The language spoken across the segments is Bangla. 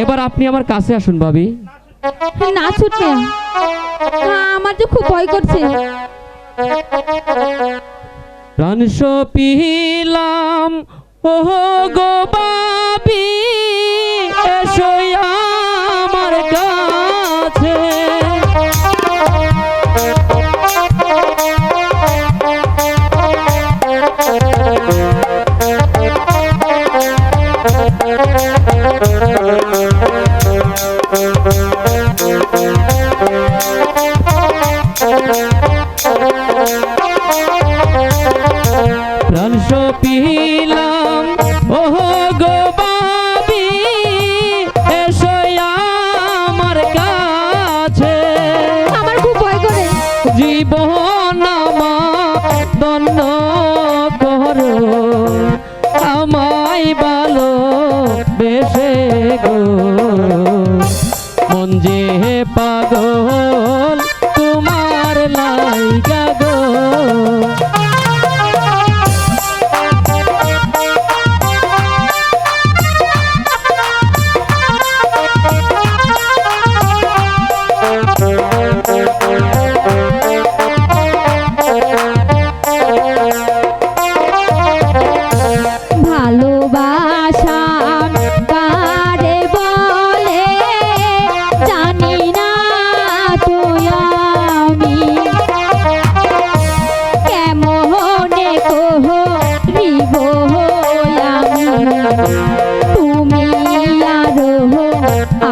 এবার আপনি আমার কাছে আসুন ভাবি। না ছুটে, আমার যে খুব ভয় করছে। প্রাণ সপিলাম ও গো বাবি, এসো আমার কাছে। প্রাণ সপিলাম ও গো বাবি, এসো আমার কাছে। আমার খুব ভয় করে। জীবন আমার দণ্ড করো, আমায় ভালো বেশে গো। মন যে পাগল তোমার লাইগা গো। ভালোবাসা কারে বলে জানি না তো আমি, কেমনে কহিব আমি তুমি আরো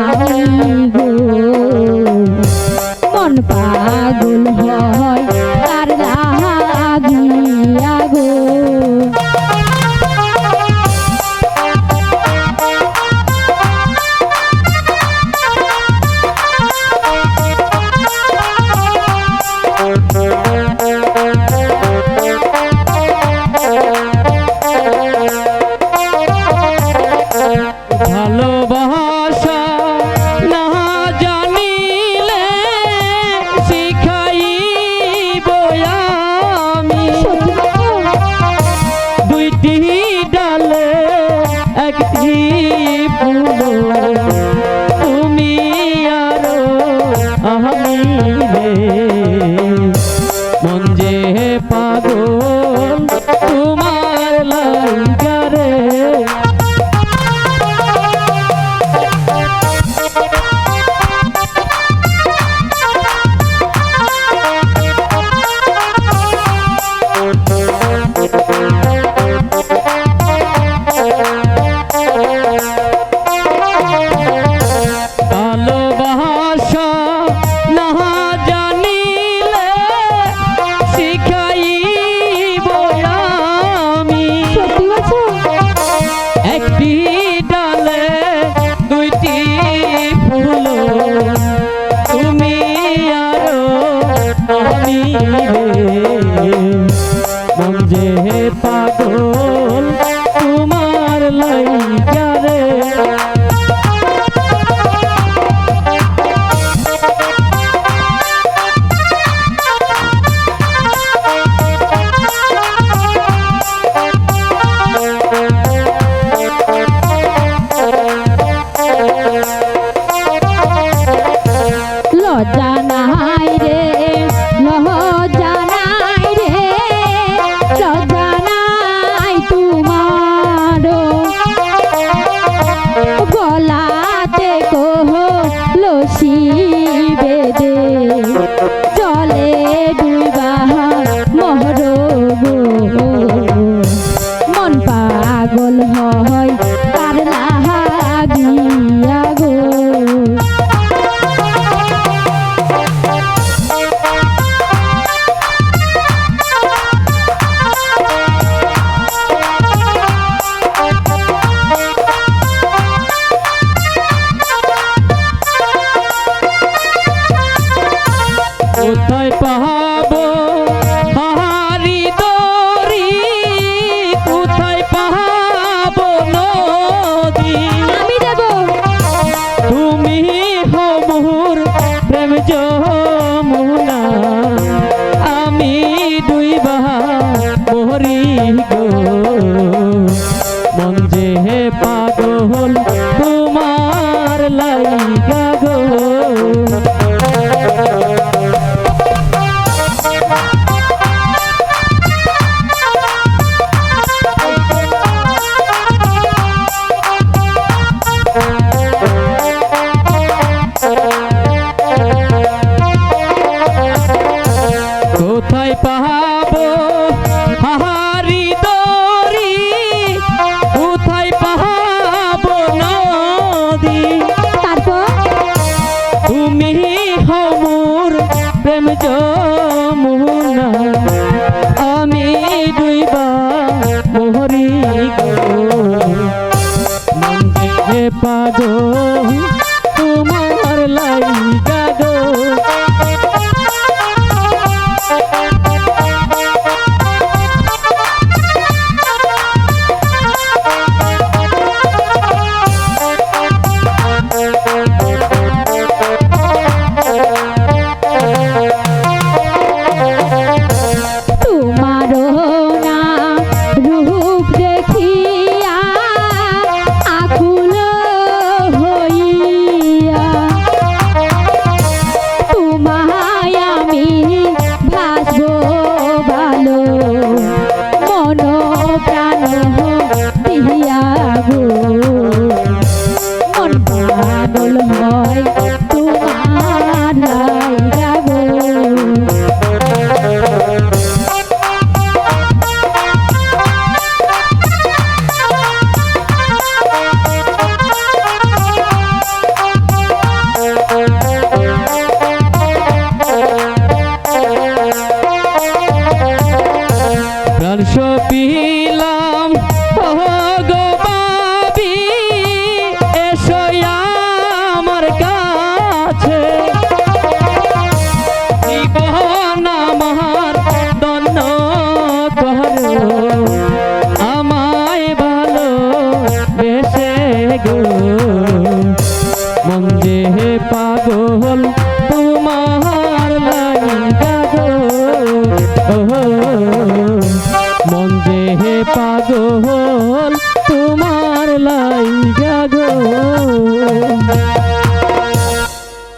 আমি গো। মন পাগল হয় তার লাগিয়া গো। ভালোবাসা না জানিলে শিখাইব আমি, দুইটি ডালে একটি ফুল, তুমি আরো আমি রে। মন যে পাগল তোমার লাইগা রে। ভালোবাসা না জানিলে শিখাইব আমি, একটি ডালে দুইটি ফুল, তুমি আরো আমি রে। মন যে পাগল তোমার লাইগা রে। লজ্জা নাই রে, লজ্জা নাই রে, লজ্জা নাই তোমার গলাতে লসি বেদে চলে দুইবার মহর গো। মন পাগল হয় তার লাগিয়া গো। কোথায় পাবো হারি দরি, কোথায় পাবো নদী, আমি দেব তুমি হমুর প্রেম যমুনা, আমি দুইবা মরি গো। মন যে পাগল তোমার লাইগা গো কোথায় পাবো হাহারি দরি কোথায় পাবো নদী তারপর তুমি হমুর প্রেম যমুনা আমি ডুইবা মোহরি গো মন যে পাগল তোমার লাইগা গো তোমারও না রূপ দেখিয়া আকুল হইয়া তোমায় আমি ভাসবো ভালো মন প্রাণ দিয়া গো মন পাগল হয় তোমার লাইগা গো প্রাণ সপিলাম ও গো বাবি এসো আমার কাছে জীবন আমার দন্ন করো আমায় ভালো বেসে গো মন যে পাগল তোমার লাইগা গো মন যে